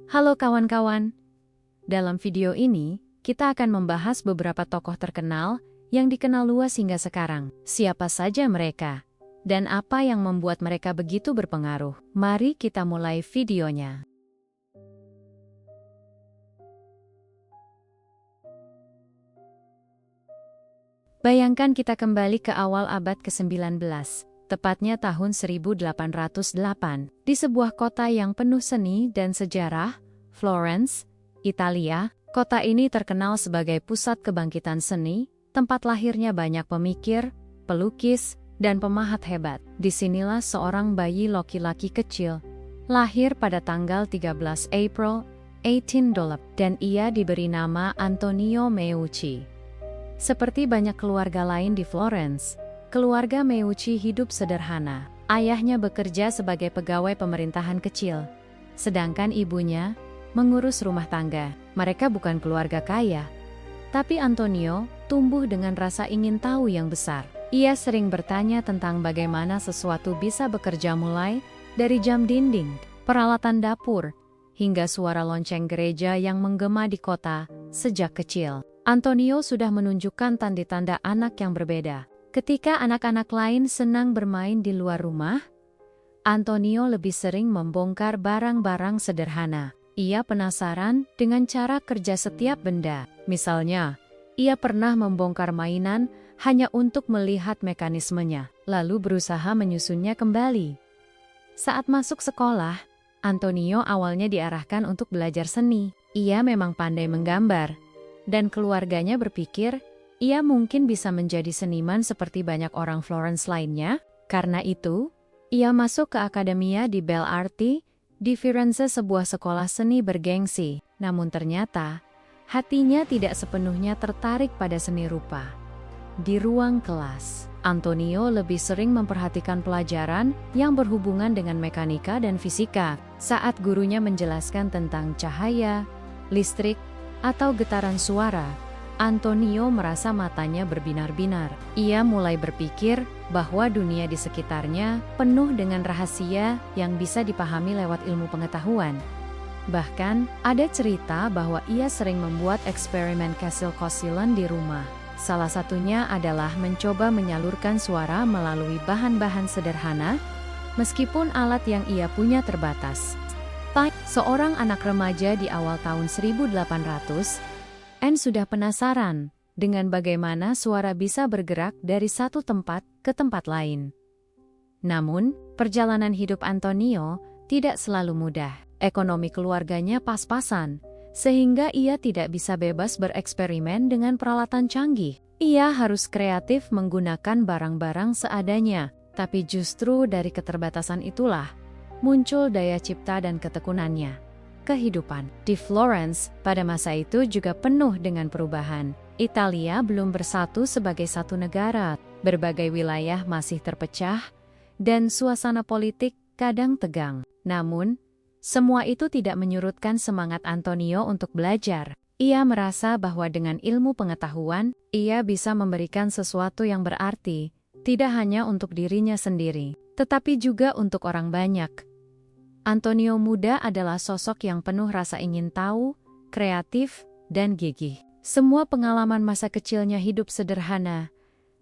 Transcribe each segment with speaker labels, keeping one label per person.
Speaker 1: Halo kawan-kawan, dalam video ini kita akan membahas beberapa tokoh terkenal yang dikenal luas hingga sekarang. Siapa saja mereka, dan apa yang membuat mereka begitu berpengaruh. Mari kita mulai videonya. Bayangkan kita kembali ke awal abad ke-19, tepatnya tahun 1808, di sebuah kota yang penuh seni dan sejarah, Florence, Italia. Kota ini terkenal sebagai pusat kebangkitan seni, tempat lahirnya banyak pemikir, pelukis, dan pemahat hebat. Disinilah seorang bayi laki-laki kecil, lahir pada tanggal 13 April 1812, dan ia diberi nama Antonio Meucci. Seperti banyak keluarga lain di Florence, keluarga Meucci hidup sederhana. Ayahnya bekerja sebagai pegawai pemerintahan kecil, sedangkan ibunya mengurus rumah tangga. Mereka bukan keluarga kaya, tapi Antonio tumbuh dengan rasa ingin tahu yang besar. Ia sering bertanya tentang bagaimana sesuatu bisa bekerja, mulai dari jam dinding, peralatan dapur, hingga suara lonceng gereja yang menggema di kota. Sejak kecil, Antonio sudah menunjukkan tanda-tanda anak yang berbeda. Ketika anak-anak lain senang bermain di luar rumah, Antonio lebih sering membongkar barang-barang sederhana. Ia penasaran dengan cara kerja setiap benda. Misalnya, ia pernah membongkar mainan hanya untuk melihat mekanismenya, lalu berusaha menyusunnya kembali. Saat masuk sekolah, Antonio awalnya diarahkan untuk belajar seni. Ia memang pandai menggambar, dan keluarganya berpikir ia mungkin bisa menjadi seniman seperti banyak orang Florence lainnya. Karena itu, ia masuk ke Accademia di Belle Arti di Firenze, sebuah sekolah seni bergengsi. Namun ternyata, hatinya tidak sepenuhnya tertarik pada seni rupa. Di ruang kelas, Antonio lebih sering memperhatikan pelajaran yang berhubungan dengan mekanika dan fisika. Saat gurunya menjelaskan tentang cahaya, listrik, atau getaran suara, Antonio merasa matanya berbinar-binar. Ia mulai berpikir bahwa dunia di sekitarnya penuh dengan rahasia yang bisa dipahami lewat ilmu pengetahuan. Bahkan, ada cerita bahwa ia sering membuat eksperimen kecil-kecilan di rumah. Salah satunya adalah mencoba menyalurkan suara melalui bahan-bahan sederhana, meskipun alat yang ia punya terbatas. Seorang anak remaja di awal tahun 1800, sudah penasaran dengan bagaimana suara bisa bergerak dari satu tempat ke tempat lain. Namun, perjalanan hidup Antonio tidak selalu mudah. Ekonomi keluarganya pas-pasan, sehingga ia tidak bisa bebas bereksperimen dengan peralatan canggih. Ia harus kreatif menggunakan barang-barang seadanya, tapi justru dari keterbatasan itulah muncul daya cipta dan ketekunannya. Kehidupan di Florence pada masa itu juga penuh dengan perubahan. Italia belum bersatu sebagai satu negara, berbagai wilayah masih terpecah, dan suasana politik kadang tegang. Namun, semua itu tidak menyurutkan semangat Antonio untuk belajar. Ia merasa bahwa dengan ilmu pengetahuan, ia bisa memberikan sesuatu yang berarti, tidak hanya untuk dirinya sendiri, tetapi juga untuk orang banyak. Antonio muda adalah sosok yang penuh rasa ingin tahu, kreatif, dan gigih. Semua pengalaman masa kecilnya hidup sederhana,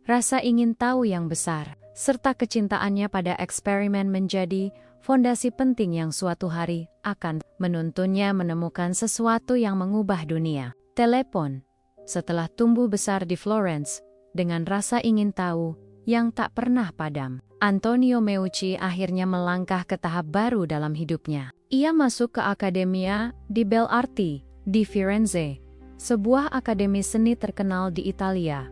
Speaker 1: rasa ingin tahu yang besar, serta kecintaannya pada eksperimen menjadi fondasi penting yang suatu hari akan menuntunnya menemukan sesuatu yang mengubah dunia. Telepon. Setelah tumbuh besar di Florence, dengan rasa ingin tahu yang tak pernah padam, Antonio Meucci akhirnya melangkah ke tahap baru dalam hidupnya. Ia masuk ke Accademia di Belle Arti di Firenze, sebuah akademi seni terkenal di Italia.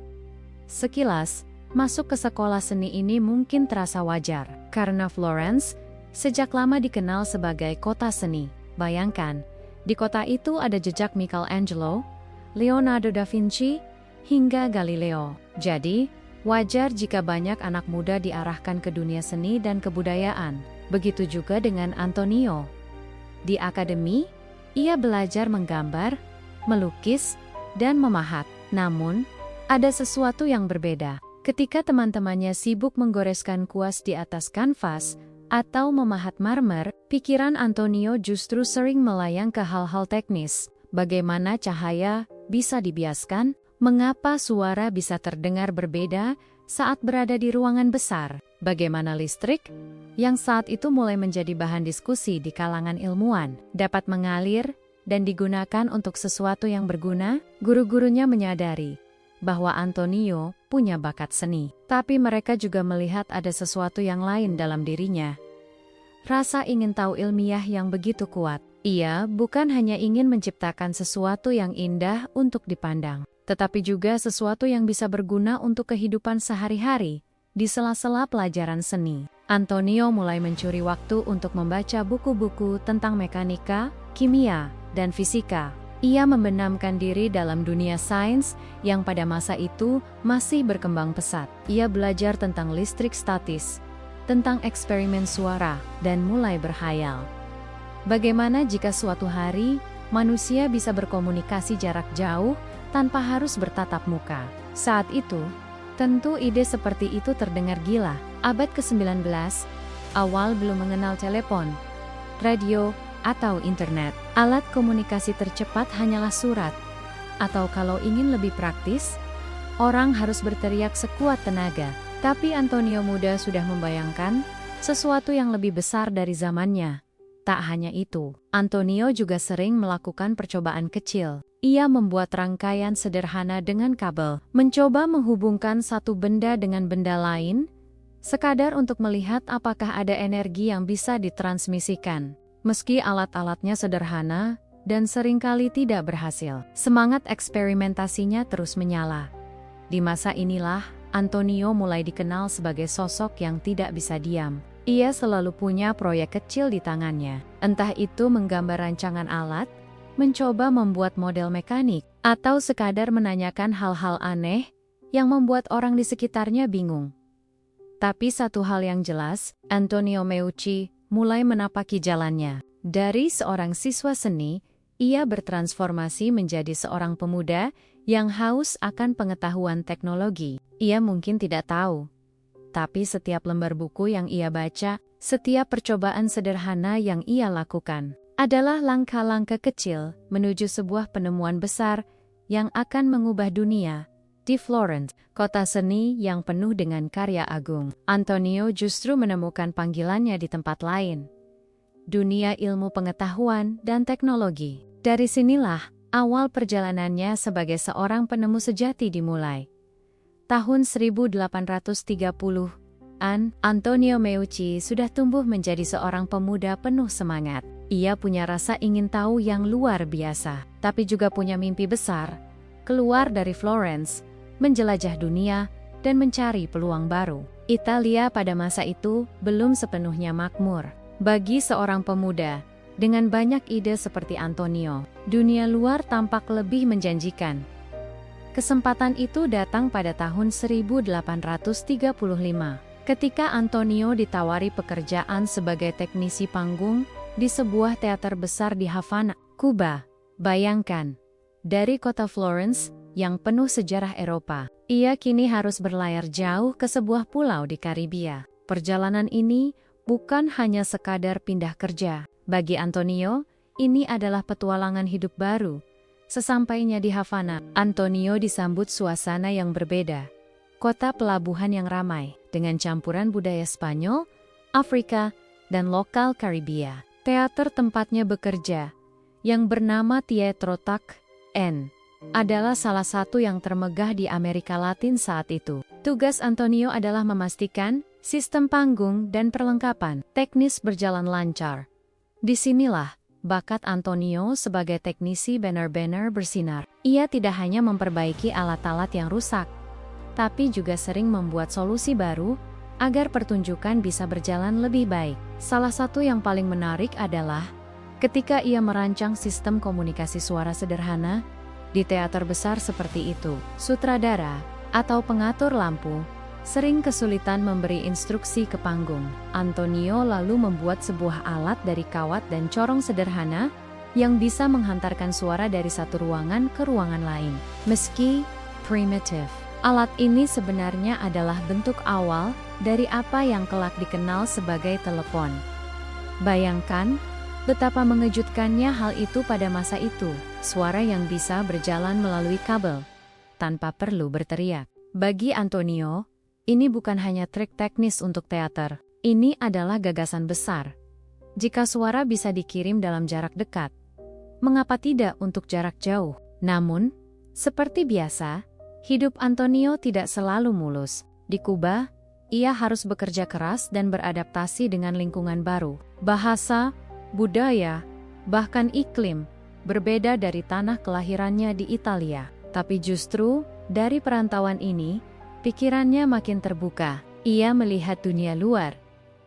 Speaker 1: Sekilas, masuk ke sekolah seni ini mungkin terasa wajar, karena Florence sejak lama dikenal sebagai kota seni. Bayangkan, di kota itu ada jejak Michelangelo, Leonardo da Vinci, hingga Galileo. Jadi, wajar jika banyak anak muda diarahkan ke dunia seni dan kebudayaan. Begitu juga dengan Antonio. Di akademi, ia belajar menggambar, melukis, dan memahat. Namun, ada sesuatu yang berbeda. Ketika teman-temannya sibuk menggoreskan kuas di atas kanvas, atau memahat marmer, pikiran Antonio justru sering melayang ke hal-hal teknis. Bagaimana cahaya bisa dibiaskan, mengapa suara bisa terdengar berbeda saat berada di ruangan besar, bagaimana listrik, yang saat itu mulai menjadi bahan diskusi di kalangan ilmuwan, dapat mengalir dan digunakan untuk sesuatu yang berguna. Guru-gurunya menyadari bahwa Antonio punya bakat seni, tapi mereka juga melihat ada sesuatu yang lain dalam dirinya. Rasa ingin tahu ilmiah yang begitu kuat. Ia bukan hanya ingin menciptakan sesuatu yang indah untuk dipandang, tetapi juga sesuatu yang bisa berguna untuk kehidupan sehari-hari. Di sela-sela pelajaran seni, Antonio mulai mencuri waktu untuk membaca buku-buku tentang mekanika, kimia, dan fisika. Ia membenamkan diri dalam dunia sains yang pada masa itu masih berkembang pesat. Ia belajar tentang listrik statis, tentang eksperimen suara, dan mulai berhayal. Bagaimana jika suatu hari manusia bisa berkomunikasi jarak jauh tanpa harus bertatap muka? Saat itu, tentu ide seperti itu terdengar gila. Abad ke-19, awal belum mengenal telepon, radio, atau internet. Alat komunikasi tercepat hanyalah surat. Atau kalau ingin lebih praktis, orang harus berteriak sekuat tenaga. Tapi Antonio muda sudah membayangkan sesuatu yang lebih besar dari zamannya. Tak hanya itu, Antonio juga sering melakukan percobaan kecil. Ia membuat rangkaian sederhana dengan kabel, mencoba menghubungkan satu benda dengan benda lain, sekadar untuk melihat apakah ada energi yang bisa ditransmisikan. Meski alat-alatnya sederhana dan seringkali tidak berhasil, semangat eksperimentasinya terus menyala. Di masa inilah, Antonio mulai dikenal sebagai sosok yang tidak bisa diam. Ia selalu punya proyek kecil di tangannya, entah itu menggambar rancangan alat, mencoba membuat model mekanik, atau sekadar menanyakan hal-hal aneh yang membuat orang di sekitarnya bingung. Tapi satu hal yang jelas, Antonio Meucci mulai menapaki jalannya. Dari seorang siswa seni, ia bertransformasi menjadi seorang pemuda yang haus akan pengetahuan teknologi. Ia mungkin tidak tahu, tapi setiap lembar buku yang ia baca, setiap percobaan sederhana yang ia lakukan, adalah langkah-langkah kecil menuju sebuah penemuan besar yang akan mengubah dunia. Di Florence, kota seni yang penuh dengan karya agung, Antonio justru menemukan panggilannya di tempat lain. Dunia ilmu pengetahuan dan teknologi. Dari sinilah awal perjalanannya sebagai seorang penemu sejati dimulai. Tahun 1830-an, Antonio Meucci sudah tumbuh menjadi seorang pemuda penuh semangat. Ia punya rasa ingin tahu yang luar biasa, tapi juga punya mimpi besar, keluar dari Florence, menjelajah dunia, dan mencari peluang baru. Italia pada masa itu belum sepenuhnya makmur. Bagi seorang pemuda, dengan banyak ide seperti Antonio, dunia luar tampak lebih menjanjikan. Kesempatan itu datang pada tahun 1835, ketika Antonio ditawari pekerjaan sebagai teknisi panggung di sebuah teater besar di Havana, Kuba. Bayangkan, dari kota Florence yang penuh sejarah Eropa, ia kini harus berlayar jauh ke sebuah pulau di Karibia. Perjalanan ini bukan hanya sekadar pindah kerja. Bagi Antonio, ini adalah petualangan hidup baru. Sesampainya di Havana, Antonio disambut suasana yang berbeda. Kota pelabuhan yang ramai, dengan campuran budaya Spanyol, Afrika, dan lokal Karibia. Teater tempatnya bekerja, yang bernama Teatro Tak N, adalah salah satu yang termegah di Amerika Latin saat itu. Tugas Antonio adalah memastikan sistem panggung dan perlengkapan teknis berjalan lancar. Disinilah bakat Antonio sebagai teknisi benar-benar bersinar. Ia tidak hanya memperbaiki alat-alat yang rusak, tapi juga sering membuat solusi baru agar pertunjukan bisa berjalan lebih baik. Salah satu yang paling menarik adalah ketika ia merancang sistem komunikasi suara sederhana di teater besar seperti itu. Sutradara atau pengatur lampu sering kesulitan memberi instruksi ke panggung. Antonio lalu membuat sebuah alat dari kawat dan corong sederhana yang bisa menghantarkan suara dari satu ruangan ke ruangan lain. Meski primitif, Alat ini sebenarnya adalah bentuk awal dari apa yang kelak dikenal sebagai telepon. Bayangkan betapa mengejutkannya hal itu pada masa itu, suara yang bisa berjalan melalui kabel, tanpa perlu berteriak. Bagi Antonio, ini bukan hanya trik teknis untuk teater, ini adalah gagasan besar. Jika suara bisa dikirim dalam jarak dekat, mengapa tidak untuk jarak jauh? Namun, seperti biasa, hidup Antonio tidak selalu mulus. Di Kuba, ia harus bekerja keras dan beradaptasi dengan lingkungan baru. Bahasa, budaya, bahkan iklim, berbeda dari tanah kelahirannya di Italia. Tapi justru, dari perantauan ini, pikirannya makin terbuka. Ia melihat dunia luar,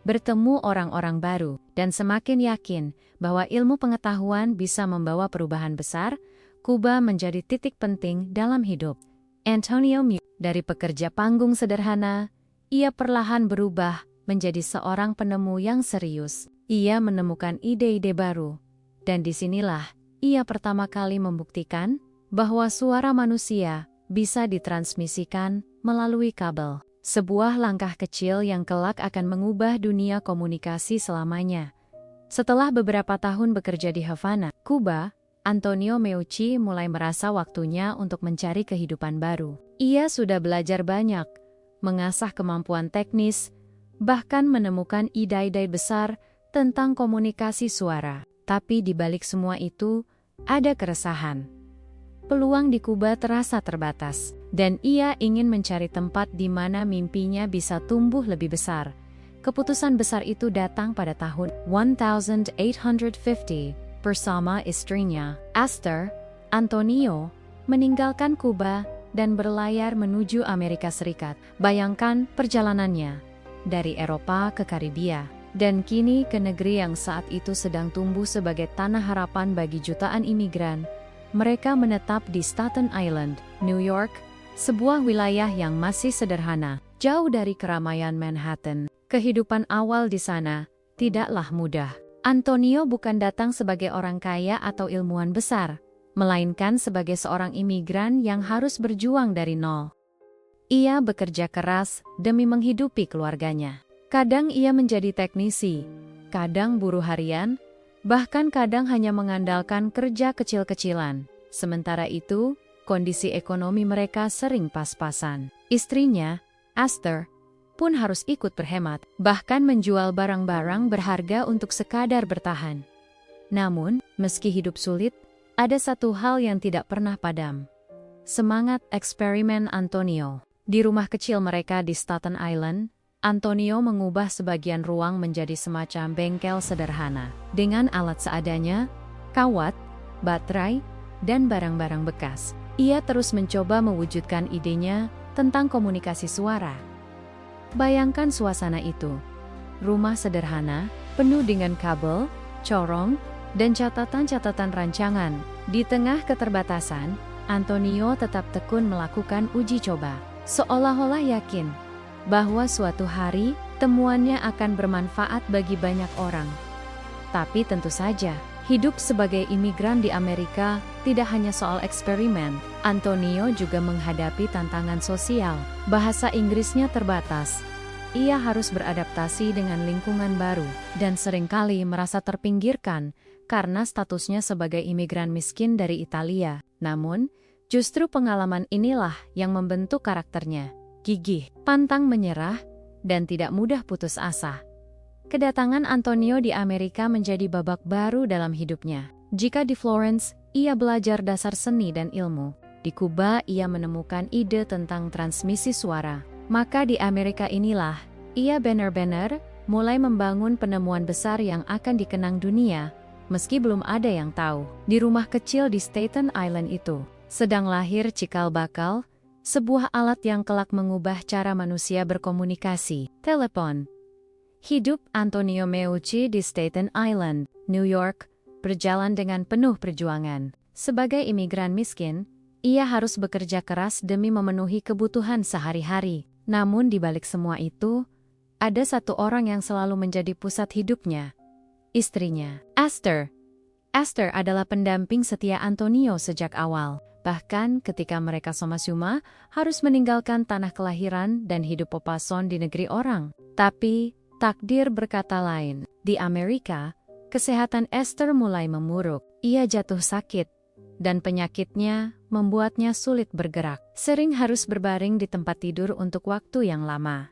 Speaker 1: bertemu orang-orang baru, dan semakin yakin bahwa ilmu pengetahuan bisa membawa perubahan besar. Kuba menjadi titik penting dalam hidup Antonio Meucci. Dari pekerja panggung sederhana, ia perlahan berubah menjadi seorang penemu yang serius. Ia menemukan ide-ide baru, dan disinilah ia pertama kali membuktikan bahwa suara manusia bisa ditransmisikan melalui kabel. Sebuah langkah kecil yang kelak akan mengubah dunia komunikasi selamanya. Setelah beberapa tahun bekerja di Havana, Kuba, Antonio Meucci mulai merasa waktunya untuk mencari kehidupan baru. Ia sudah belajar banyak, mengasah kemampuan teknis, bahkan menemukan ide-ide besar tentang komunikasi suara. Tapi di balik semua itu, ada keresahan. Peluang di Kuba terasa terbatas, dan ia ingin mencari tempat di mana mimpinya bisa tumbuh lebih besar. Keputusan besar itu datang pada tahun 1850, bersama istrinya, Esther. Antonio meninggalkan Kuba dan berlayar menuju Amerika Serikat. Bayangkan perjalanannya dari Eropa ke Karibia, dan kini ke negeri yang saat itu sedang tumbuh sebagai tanah harapan bagi jutaan imigran. Mereka menetap di Staten Island, New York, sebuah wilayah yang masih sederhana, jauh dari keramaian Manhattan. Kehidupan awal di sana tidaklah mudah. Antonio bukan datang sebagai orang kaya atau ilmuwan besar, melainkan sebagai seorang imigran yang harus berjuang dari nol. Ia bekerja keras demi menghidupi keluarganya. Kadang ia menjadi teknisi, kadang buruh harian, bahkan kadang hanya mengandalkan kerja kecil-kecilan. Sementara itu, kondisi ekonomi mereka sering pas-pasan. Istrinya, Esther, pun harus ikut berhemat, bahkan menjual barang-barang berharga untuk sekadar bertahan. Namun, meski hidup sulit, ada satu hal yang tidak pernah padam. Semangat eksperimen Antonio. Di rumah kecil mereka di Staten Island, Antonio mengubah sebagian ruang menjadi semacam bengkel sederhana. Dengan alat seadanya, kawat, baterai, dan barang-barang bekas. Ia terus mencoba mewujudkan idenya tentang komunikasi suara. Bayangkan suasana itu. Rumah sederhana, penuh dengan kabel, corong, dan catatan-catatan rancangan. Di tengah keterbatasan, Antonio tetap tekun melakukan uji coba. Seolah-olah yakin bahwa suatu hari temuannya akan bermanfaat bagi banyak orang. Tapi tentu saja, hidup sebagai imigran di Amerika tidak hanya soal eksperimen. Antonio juga menghadapi tantangan sosial. Bahasa Inggrisnya terbatas. Ia harus beradaptasi dengan lingkungan baru, dan seringkali merasa terpinggirkan karena statusnya sebagai imigran miskin dari Italia. Namun, justru pengalaman inilah yang membentuk karakternya. Gigih, pantang menyerah, dan tidak mudah putus asa. Kedatangan Antonio di Amerika menjadi babak baru dalam hidupnya. Jika di Florence, ia belajar dasar seni dan ilmu. Di Kuba, ia menemukan ide tentang transmisi suara. Maka di Amerika inilah, ia benar-benar mulai membangun penemuan besar yang akan dikenang dunia, meski belum ada yang tahu. Di rumah kecil di Staten Island itu, sedang lahir cikal bakal, sebuah alat yang kelak mengubah cara manusia berkomunikasi, telepon. Hidup Antonio Meucci di Staten Island, New York, berjalan dengan penuh perjuangan. Sebagai imigran miskin, ia harus bekerja keras demi memenuhi kebutuhan sehari-hari. Namun di balik semua itu, ada satu orang yang selalu menjadi pusat hidupnya. Istrinya, Esther. Esther adalah pendamping setia Antonio sejak awal. Bahkan ketika mereka soma-suma harus meninggalkan tanah kelahiran dan hidup Opason di negeri orang. Tapi, takdir berkata lain. Di Amerika, kesehatan Esther mulai memburuk. Ia jatuh sakit, dan penyakitnya membuatnya sulit bergerak. Sering harus berbaring di tempat tidur untuk waktu yang lama.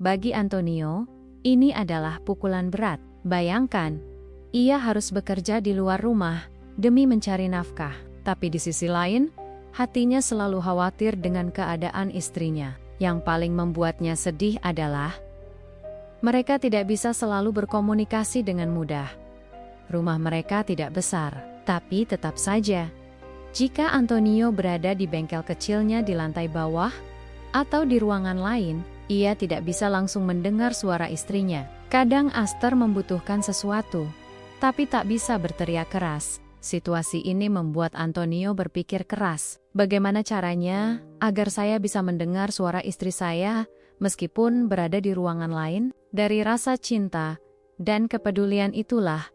Speaker 1: Bagi Antonio, ini adalah pukulan berat. Bayangkan, ia harus bekerja di luar rumah demi mencari nafkah. Tapi di sisi lain, hatinya selalu khawatir dengan keadaan istrinya. Yang paling membuatnya sedih adalah mereka tidak bisa selalu berkomunikasi dengan mudah. Rumah mereka tidak besar, tapi tetap saja, jika Antonio berada di bengkel kecilnya di lantai bawah atau di ruangan lain, ia tidak bisa langsung mendengar suara istrinya. Kadang Esther membutuhkan sesuatu, tapi tak bisa berteriak keras. Situasi ini membuat Antonio berpikir keras. Bagaimana caranya agar saya bisa mendengar suara istri saya meskipun berada di ruangan lain? Dari rasa cinta dan kepedulian itulah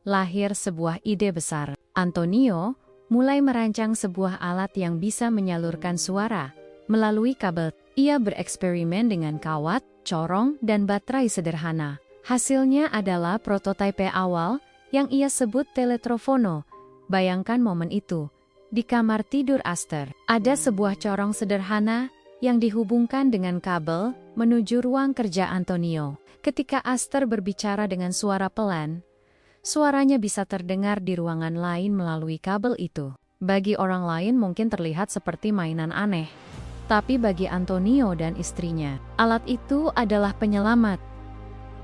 Speaker 1: lahir sebuah ide besar. Antonio mulai merancang sebuah alat yang bisa menyalurkan suara melalui kabel. Ia bereksperimen dengan kawat, corong, dan baterai sederhana. Hasilnya adalah prototipe awal yang ia sebut teletrofono. Bayangkan momen itu. Di kamar tidur Esther, ada sebuah corong sederhana yang dihubungkan dengan kabel menuju ruang kerja Antonio. Ketika Esther berbicara dengan suara pelan, suaranya bisa terdengar di ruangan lain melalui kabel itu. Bagi orang lain mungkin terlihat seperti mainan aneh. Tapi bagi Antonio dan istrinya, alat itu adalah penyelamat.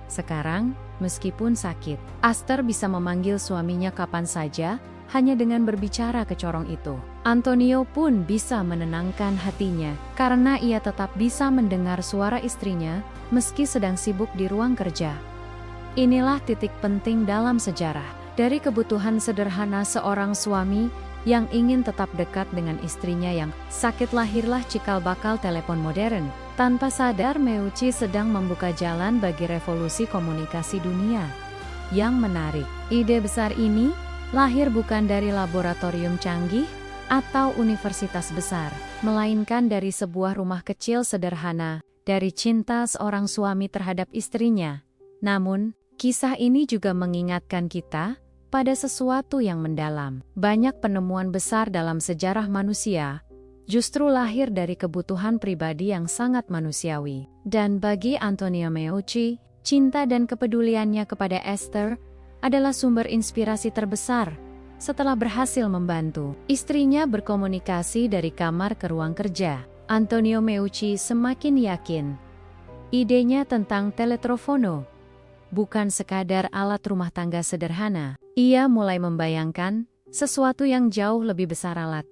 Speaker 1: Sekarang, meskipun sakit, Esther bisa memanggil suaminya kapan saja, hanya dengan berbicara ke corong itu. Antonio pun bisa menenangkan hatinya, karena ia tetap bisa mendengar suara istrinya, meski sedang sibuk di ruang kerja. Inilah titik penting dalam sejarah. Dari kebutuhan sederhana seorang suami yang ingin tetap dekat dengan istrinya yang sakit, lahirlah cikal bakal telepon modern. Tanpa sadar, Meucci sedang membuka jalan bagi revolusi komunikasi dunia. Yang menarik, ide besar ini lahir bukan dari laboratorium canggih atau universitas besar, melainkan dari sebuah rumah kecil sederhana, dari cinta seorang suami terhadap istrinya. Namun, kisah ini juga mengingatkan kita pada sesuatu yang mendalam. Banyak penemuan besar dalam sejarah manusia justru lahir dari kebutuhan pribadi yang sangat manusiawi. Dan bagi Antonio Meucci, cinta dan kepeduliannya kepada Esther adalah sumber inspirasi terbesar. Setelah berhasil membantu istrinya berkomunikasi dari kamar ke ruang kerja, Antonio Meucci semakin yakin idenya tentang teletrofono bukan sekadar alat rumah tangga sederhana. Ia mulai membayangkan sesuatu yang jauh lebih besar, alat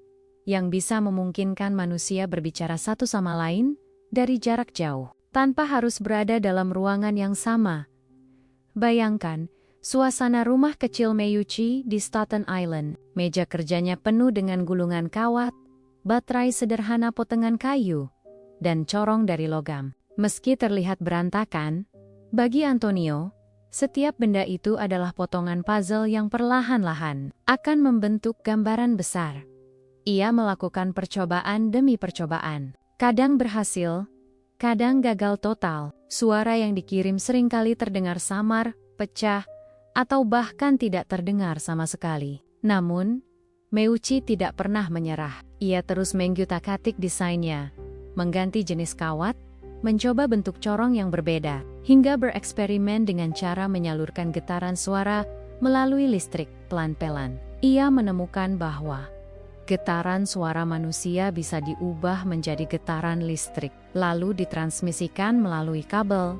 Speaker 1: yang bisa memungkinkan manusia berbicara satu sama lain dari jarak jauh, tanpa harus berada dalam ruangan yang sama. Bayangkan suasana rumah kecil Meucci di Staten Island. Meja kerjanya penuh dengan gulungan kawat, baterai sederhana potengan kayu, dan corong dari logam. Meski terlihat berantakan, bagi Antonio, setiap benda itu adalah potongan puzzle yang perlahan-lahan akan membentuk gambaran besar. Ia melakukan percobaan demi percobaan. Kadang berhasil, kadang gagal total. Suara yang dikirim seringkali terdengar samar, pecah, atau bahkan tidak terdengar sama sekali. Namun, Meucci tidak pernah menyerah. Ia terus mengutak-atik desainnya, mengganti jenis kawat, mencoba bentuk corong yang berbeda, hingga bereksperimen dengan cara menyalurkan getaran suara melalui listrik pelan-pelan. Ia menemukan bahwa getaran suara manusia bisa diubah menjadi getaran listrik, lalu ditransmisikan melalui kabel,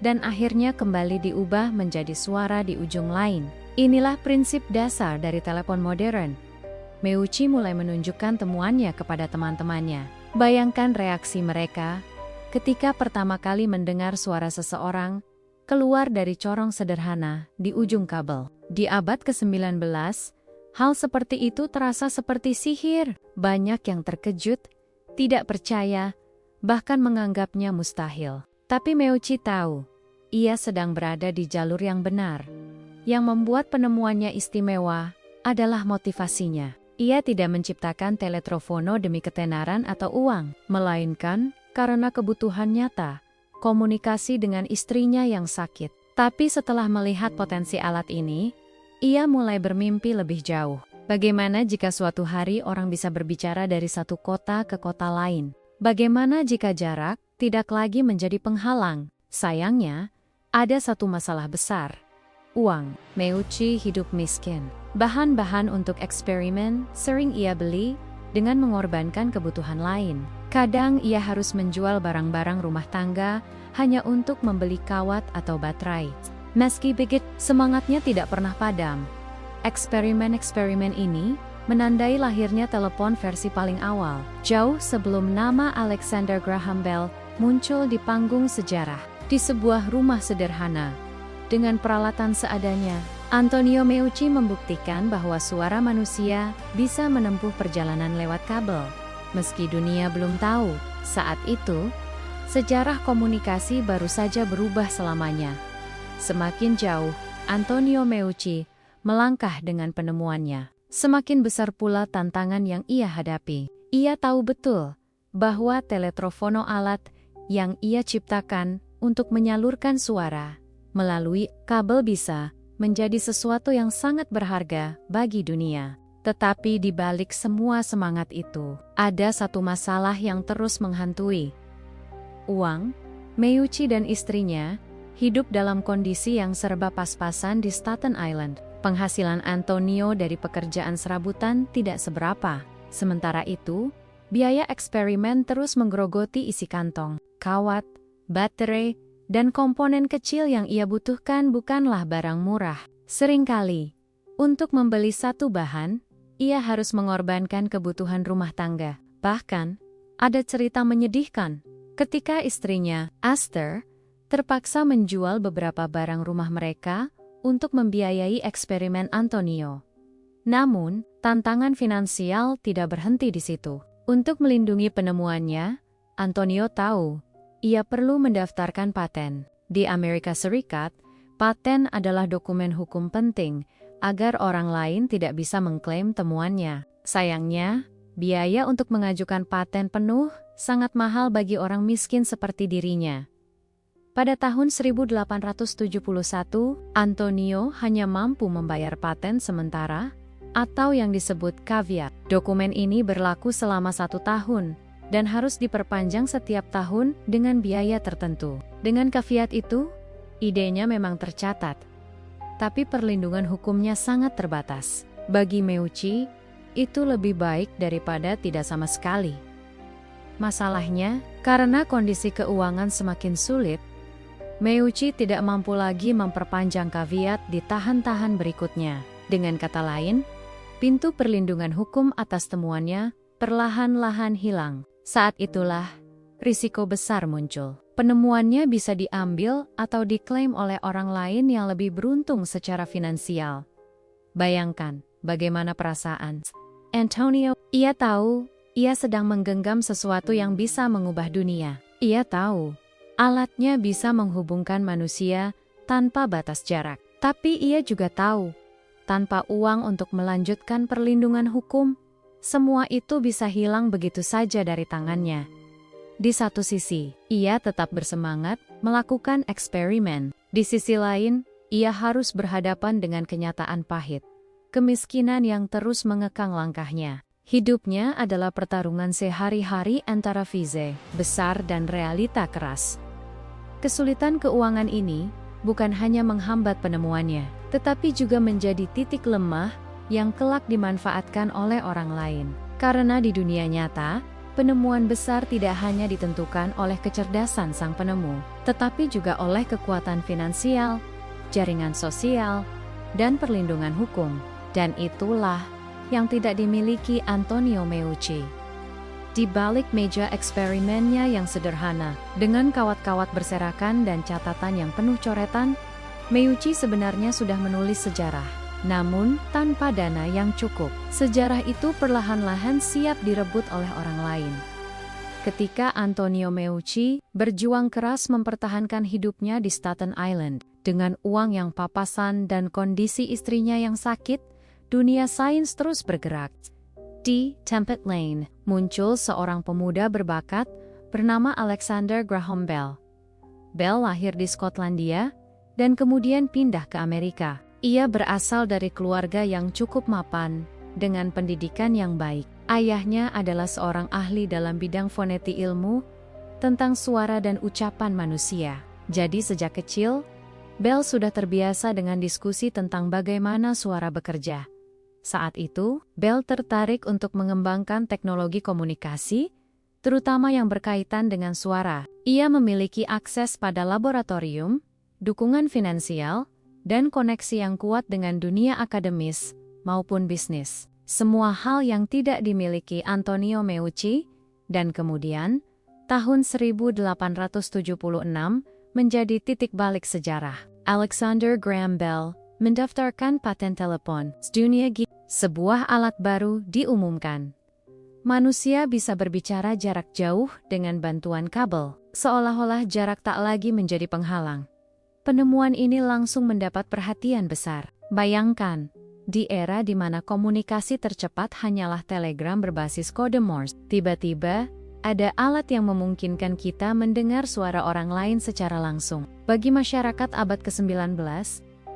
Speaker 1: dan akhirnya kembali diubah menjadi suara di ujung lain. Inilah prinsip dasar dari telepon modern. Meucci mulai menunjukkan temuannya kepada teman-temannya. Bayangkan reaksi mereka ketika pertama kali mendengar suara seseorang keluar dari corong sederhana di ujung kabel. Di abad ke-19, hal seperti itu terasa seperti sihir. Banyak yang terkejut, tidak percaya, bahkan menganggapnya mustahil. Tapi Meucci tahu, ia sedang berada di jalur yang benar. Yang membuat penemuannya istimewa adalah motivasinya. ia tidak menciptakan teletrofono demi ketenaran atau uang, melainkan karena kebutuhan nyata, komunikasi dengan istrinya yang sakit. Tapi setelah melihat potensi alat ini, ia mulai bermimpi lebih jauh. Bagaimana jika suatu hari orang bisa berbicara dari satu kota ke kota lain? Bagaimana jika jarak tidak lagi menjadi penghalang? Sayangnya, ada satu masalah besar. Uang. Meucci hidup miskin. Bahan-bahan untuk eksperimen sering ia beli dengan mengorbankan kebutuhan lain. Kadang ia harus menjual barang-barang rumah tangga hanya untuk membeli kawat atau baterai. Meski begitu, semangatnya tidak pernah padam. Eksperimen-eksperimen ini menandai lahirnya telepon versi paling awal, jauh sebelum nama Alexander Graham Bell muncul di panggung sejarah. Di sebuah rumah sederhana, dengan peralatan seadanya, Antonio Meucci membuktikan bahwa suara manusia bisa menempuh perjalanan lewat kabel. Meski dunia belum tahu, saat itu, sejarah komunikasi baru saja berubah selamanya. Semakin jauh, Antonio Meucci melangkah dengan penemuannya. Semakin besar pula tantangan yang ia hadapi. Ia tahu betul bahwa teletrofono, alat yang ia ciptakan untuk menyalurkan suara melalui kabel, bisa menjadi sesuatu yang sangat berharga bagi dunia. Tetapi di balik semua semangat itu, ada satu masalah yang terus menghantui. Uang. Meucci dan istrinya hidup dalam kondisi yang serba pas-pasan di Staten Island. Penghasilan Antonio dari pekerjaan serabutan tidak seberapa. Sementara itu, biaya eksperimen terus menggerogoti isi kantong. Kawat, baterai, dan komponen kecil yang ia butuhkan bukanlah barang murah. Seringkali, untuk membeli satu bahan, ia harus mengorbankan kebutuhan rumah tangga. Bahkan, ada cerita menyedihkan ketika istrinya, Esther, terpaksa menjual beberapa barang rumah mereka untuk membiayai eksperimen Antonio. Namun, tantangan finansial tidak berhenti di situ. Untuk melindungi penemuannya, Antonio tahu ia perlu mendaftarkan paten. Di Amerika Serikat, paten adalah dokumen hukum penting agar orang lain tidak bisa mengklaim temuannya. Sayangnya, biaya untuk mengajukan paten penuh sangat mahal bagi orang miskin seperti dirinya. Pada tahun 1871, Antonio hanya mampu membayar paten sementara atau yang disebut caveat. Dokumen ini berlaku selama 1 tahun dan harus diperpanjang setiap tahun dengan biaya tertentu. Dengan caveat itu, idenya memang tercatat, tapi perlindungan hukumnya sangat terbatas. Bagi Meucci, itu lebih baik daripada tidak sama sekali. Masalahnya, karena kondisi keuangan semakin sulit, Meucci tidak mampu lagi memperpanjang caveat di tahun-tahun berikutnya. Dengan kata lain, pintu perlindungan hukum atas temuannya perlahan-lahan hilang. Saat itulah, risiko besar muncul. Penemuannya bisa diambil atau diklaim oleh orang lain yang lebih beruntung secara finansial. Bayangkan, bagaimana perasaan Antonio. Ia tahu, ia sedang menggenggam sesuatu yang bisa mengubah dunia. Ia tahu, alatnya bisa menghubungkan manusia tanpa batas jarak. Tapi ia juga tahu, tanpa uang untuk melanjutkan perlindungan hukum, semua itu bisa hilang begitu saja dari tangannya. Di satu sisi, ia tetap bersemangat melakukan eksperimen. Di sisi lain, ia harus berhadapan dengan kenyataan pahit. Kemiskinan yang terus mengekang langkahnya. Hidupnya adalah pertarungan sehari-hari antara visi besar dan realita keras. Kesulitan keuangan ini bukan hanya menghambat penemuannya, tetapi juga menjadi titik lemah yang kelak dimanfaatkan oleh orang lain. Karena di dunia nyata, penemuan besar tidak hanya ditentukan oleh kecerdasan sang penemu, tetapi juga oleh kekuatan finansial, jaringan sosial, dan perlindungan hukum. Dan itulah yang tidak dimiliki Antonio Meucci. Di balik meja eksperimennya yang sederhana, dengan kawat-kawat berserakan dan catatan yang penuh coretan, Meucci sebenarnya sudah menulis sejarah. Namun, tanpa dana yang cukup, sejarah itu perlahan-lahan siap direbut oleh orang lain. Ketika Antonio Meucci berjuang keras mempertahankan hidupnya di Staten Island, dengan uang yang papasan dan kondisi istrinya yang sakit, dunia sains terus bergerak. Di Tempest Lane, muncul seorang pemuda berbakat bernama Alexander Graham Bell. Bell lahir di Skotlandia dan kemudian pindah ke Amerika. Ia berasal dari keluarga yang cukup mapan dengan pendidikan yang baik. Ayahnya adalah seorang ahli dalam bidang foneti ilmu tentang suara dan ucapan manusia. Jadi sejak kecil, Bell sudah terbiasa dengan diskusi tentang bagaimana suara bekerja. Saat itu, Bell tertarik untuk mengembangkan teknologi komunikasi, terutama yang berkaitan dengan suara. Ia memiliki akses pada laboratorium, dukungan finansial, dan koneksi yang kuat dengan dunia akademis maupun bisnis. Semua hal yang tidak dimiliki Antonio Meucci, dan kemudian, tahun 1876 menjadi titik balik sejarah. Alexander Graham Bell mendaftarkan paten telepon dunia. Sebuah alat baru diumumkan. Manusia bisa berbicara jarak jauh dengan bantuan kabel, seolah-olah jarak tak lagi menjadi penghalang. Penemuan ini langsung mendapat perhatian besar. Bayangkan, di era di mana komunikasi tercepat hanyalah telegram berbasis kode Morse, tiba-tiba ada alat yang memungkinkan kita mendengar suara orang lain secara langsung. Bagi masyarakat abad ke-19,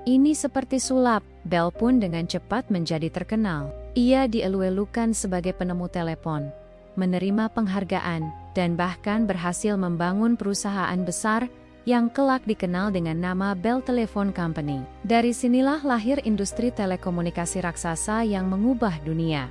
Speaker 1: ini seperti sulap. Bell pun dengan cepat menjadi terkenal. Ia dielu-elukan sebagai penemu telepon, menerima penghargaan, dan bahkan berhasil membangun perusahaan besar yang kelak dikenal dengan nama Bell Telephone Company. Dari sinilah lahir industri telekomunikasi raksasa yang mengubah dunia.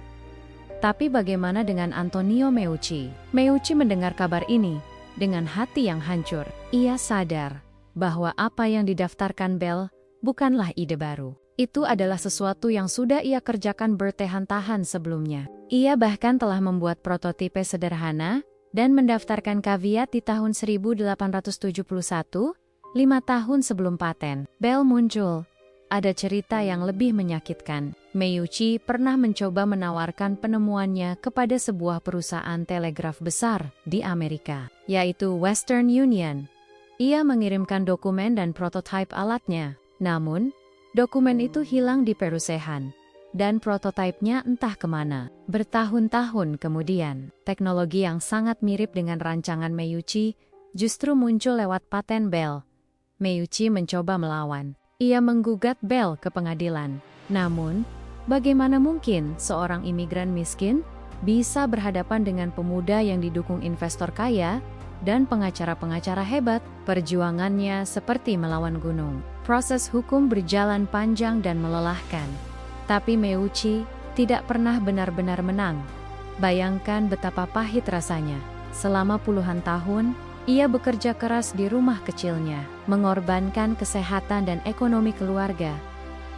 Speaker 1: Tapi bagaimana dengan Antonio Meucci? Meucci mendengar kabar ini dengan hati yang hancur. Ia sadar bahwa apa yang didaftarkan Bell bukanlah ide baru. Itu adalah sesuatu yang sudah ia kerjakan bertahan-tahan sebelumnya. Ia bahkan telah membuat prototipe sederhana dan mendaftarkan caveat di tahun 1871, 5 tahun sebelum paten Bell muncul. Ada cerita yang lebih menyakitkan. Meucci pernah mencoba menawarkan penemuannya kepada sebuah perusahaan telegraf besar di Amerika, yaitu Western Union. Ia mengirimkan dokumen dan prototipe alatnya. Namun, dokumen itu hilang di perusahaan, dan prototipenya entah kemana. Bertahun-tahun kemudian, teknologi yang sangat mirip dengan rancangan Meucci justru muncul lewat paten Bell. Meucci mencoba melawan. Ia menggugat Bell ke pengadilan. Namun, bagaimana mungkin seorang imigran miskin bisa berhadapan dengan pemuda yang didukung investor kaya dan pengacara-pengacara hebat? Perjuangannya seperti melawan gunung. Proses hukum berjalan panjang dan melelahkan. Tapi Meucci tidak pernah benar-benar menang. Bayangkan betapa pahit rasanya. Selama puluhan tahun, ia bekerja keras di rumah kecilnya, mengorbankan kesehatan dan ekonomi keluarga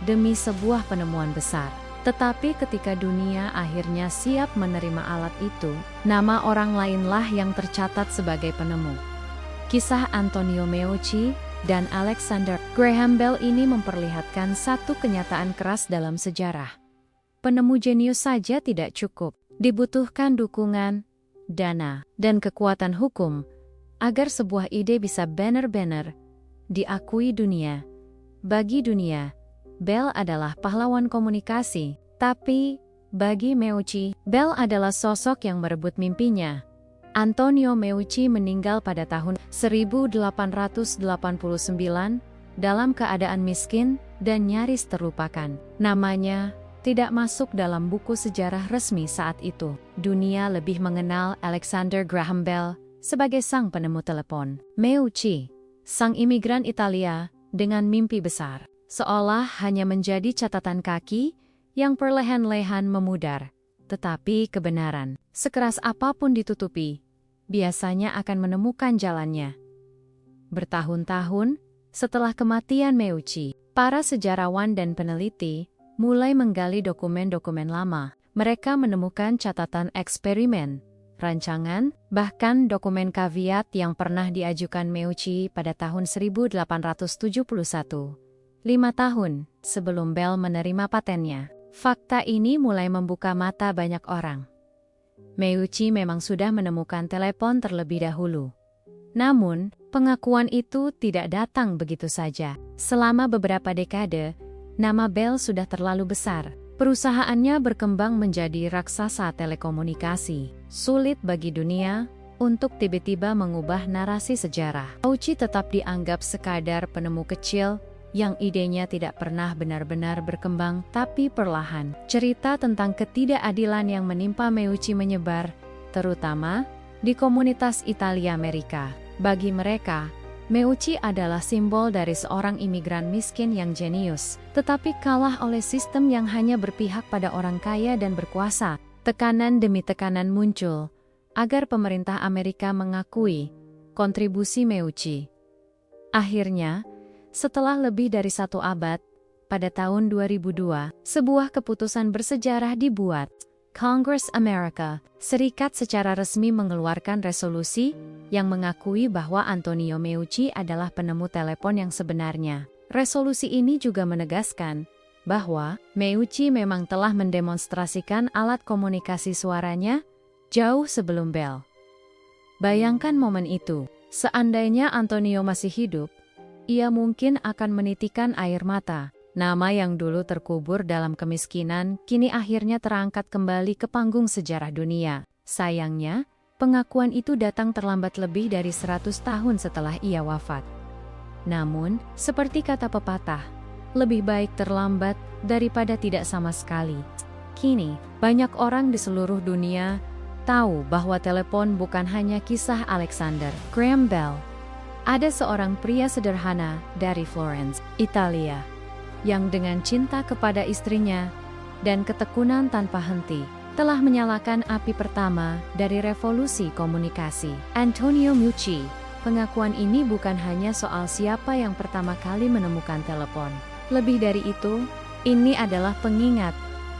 Speaker 1: demi sebuah penemuan besar. Tetapi ketika dunia akhirnya siap menerima alat itu, nama orang lainlah yang tercatat sebagai penemu. Kisah Antonio Meucci dan Alexander Graham Bell ini memperlihatkan satu kenyataan keras dalam sejarah. Penemu jenius saja tidak cukup, dibutuhkan dukungan, dana, dan kekuatan hukum agar sebuah ide bisa benar-benar diakui dunia. Bagi dunia, Bell adalah pahlawan komunikasi, tapi bagi Meucci, Bell adalah sosok yang merebut mimpinya. Antonio Meucci meninggal pada tahun 1889 dalam keadaan miskin dan nyaris terlupakan. Namanya tidak masuk dalam buku sejarah resmi saat itu. Dunia lebih mengenal Alexander Graham Bell sebagai sang penemu telepon. Meucci, sang imigran Italia dengan mimpi besar, seolah hanya menjadi catatan kaki yang perlahan-lahan memudar. Tetapi kebenaran, sekeras apapun ditutupi, biasanya akan menemukan jalannya. Bertahun-tahun setelah kematian Meucci, para sejarawan dan peneliti mulai menggali dokumen-dokumen lama. Mereka menemukan catatan eksperimen, rancangan, bahkan dokumen caveat yang pernah diajukan Meucci pada tahun 1871, 5 tahun sebelum Bell menerima patennya. Fakta ini mulai membuka mata banyak orang. Meucci memang sudah menemukan telepon terlebih dahulu. Namun, pengakuan itu tidak datang begitu saja. Selama beberapa dekade, nama Bell sudah terlalu besar. Perusahaannya berkembang menjadi raksasa telekomunikasi. Sulit bagi dunia untuk tiba-tiba mengubah narasi sejarah. Meucci tetap dianggap sekadar penemu kecil yang idenya tidak pernah benar-benar berkembang, tapi perlahan. Cerita tentang ketidakadilan yang menimpa Meucci menyebar, terutama di komunitas Italia Amerika. Bagi mereka, Meucci adalah simbol dari seorang imigran miskin yang jenius, tetapi kalah oleh sistem yang hanya berpihak pada orang kaya dan berkuasa. Tekanan demi tekanan muncul agar pemerintah Amerika mengakui kontribusi Meucci. Akhirnya, setelah lebih dari 1 abad, pada tahun 2002, sebuah keputusan bersejarah dibuat. Congress Amerika Serikat secara resmi mengeluarkan resolusi yang mengakui bahwa Antonio Meucci adalah penemu telepon yang sebenarnya. Resolusi ini juga menegaskan bahwa Meucci memang telah mendemonstrasikan alat komunikasi suaranya jauh sebelum Bell. Bayangkan momen itu. Seandainya Antonio masih hidup, ia mungkin akan menitikan air mata. Nama yang dulu terkubur dalam kemiskinan, kini akhirnya terangkat kembali ke panggung sejarah dunia. Sayangnya, pengakuan itu datang terlambat lebih dari 100 tahun setelah ia wafat. Namun, seperti kata pepatah, lebih baik terlambat daripada tidak sama sekali. Kini, banyak orang di seluruh dunia tahu bahwa telepon bukan hanya kisah Alexander Graham Bell. Ada seorang pria sederhana dari Florence, Italia, yang dengan cinta kepada istrinya dan ketekunan tanpa henti, telah menyalakan api pertama dari revolusi komunikasi. Antonio Meucci. Pengakuan ini bukan hanya soal siapa yang pertama kali menemukan telepon. Lebih dari itu, ini adalah pengingat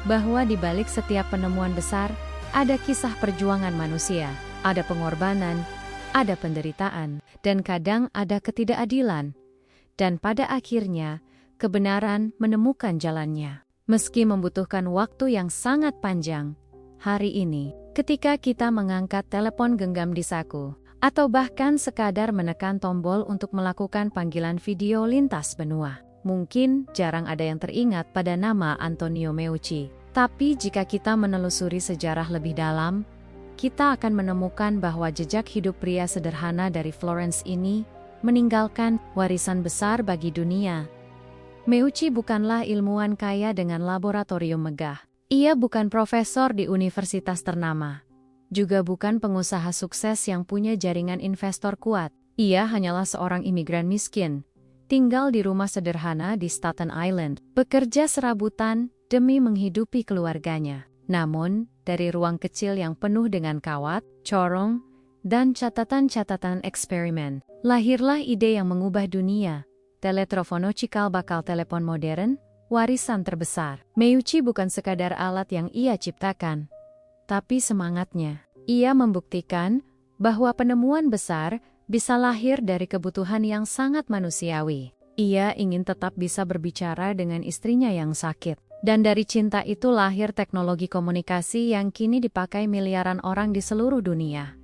Speaker 1: bahwa di balik setiap penemuan besar, ada kisah perjuangan manusia, ada pengorbanan, ada penderitaan, dan kadang ada ketidakadilan. Dan pada akhirnya, kebenaran menemukan jalannya. Meski membutuhkan waktu yang sangat panjang, hari ini, ketika kita mengangkat telepon genggam di saku, atau bahkan sekadar menekan tombol untuk melakukan panggilan video lintas benua, mungkin jarang ada yang teringat pada nama Antonio Meucci. Tapi jika kita menelusuri sejarah lebih dalam, kita akan menemukan bahwa jejak hidup pria sederhana dari Florence ini meninggalkan warisan besar bagi dunia. Meucci bukanlah ilmuwan kaya dengan laboratorium megah. Ia bukan profesor di universitas ternama. Juga bukan pengusaha sukses yang punya jaringan investor kuat. Ia hanyalah seorang imigran miskin, tinggal di rumah sederhana di Staten Island, bekerja serabutan demi menghidupi keluarganya. Namun, dari ruang kecil yang penuh dengan kawat, corong, dan catatan-catatan eksperimen, lahirlah ide yang mengubah dunia. Teletelefono cikal bakal telepon modern, warisan terbesar. Meucci bukan sekadar alat yang ia ciptakan, tapi semangatnya. Ia membuktikan bahwa penemuan besar bisa lahir dari kebutuhan yang sangat manusiawi. Ia ingin tetap bisa berbicara dengan istrinya yang sakit. Dan dari cinta itu lahir teknologi komunikasi yang kini dipakai miliaran orang di seluruh dunia.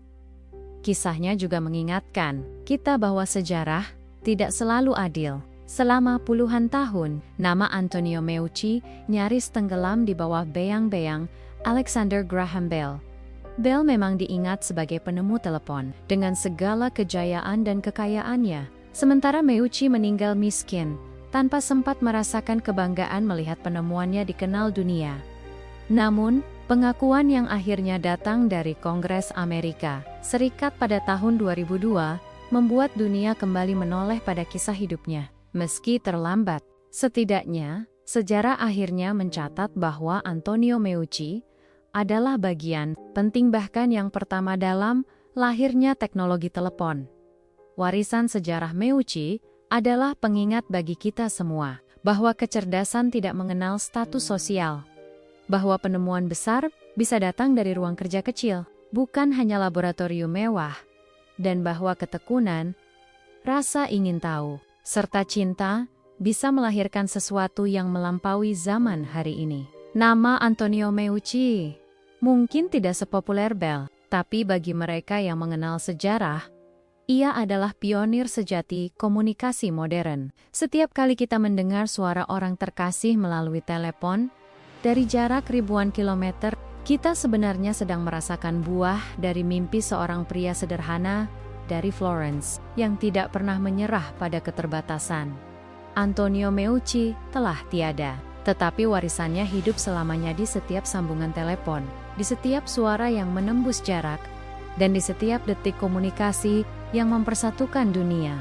Speaker 1: Kisahnya juga mengingatkan kita bahwa sejarah tidak selalu adil. Selama puluhan tahun, nama Antonio Meucci nyaris tenggelam di bawah bayang-bayang Alexander Graham Bell. Bell memang diingat sebagai penemu telepon, dengan segala kejayaan dan kekayaannya. Sementara Meucci meninggal miskin, tanpa sempat merasakan kebanggaan melihat penemuannya dikenal dunia. Namun, pengakuan yang akhirnya datang dari Kongres Amerika Serikat pada tahun 2002, membuat dunia kembali menoleh pada kisah hidupnya. Meski terlambat, setidaknya, sejarah akhirnya mencatat bahwa Antonio Meucci adalah bagian penting bahkan yang pertama dalam lahirnya teknologi telepon. Warisan sejarah Meucci adalah pengingat bagi kita semua, bahwa kecerdasan tidak mengenal status sosial. Bahwa penemuan besar bisa datang dari ruang kerja kecil, bukan hanya laboratorium mewah. Dan bahwa ketekunan, rasa ingin tahu, serta cinta bisa melahirkan sesuatu yang melampaui zaman hari ini. Nama Antonio Meucci mungkin tidak sepopuler Bell, tapi bagi mereka yang mengenal sejarah, ia adalah pionir sejati komunikasi modern. Setiap kali kita mendengar suara orang terkasih melalui telepon, Dari jarak ribuan kilometer, kita sebenarnya sedang merasakan buah dari mimpi seorang pria sederhana dari Florence yang tidak pernah menyerah pada keterbatasan. Antonio Meucci telah tiada, tetapi warisannya hidup selamanya di setiap sambungan telepon, di setiap suara yang menembus jarak, dan di setiap detik komunikasi yang mempersatukan dunia.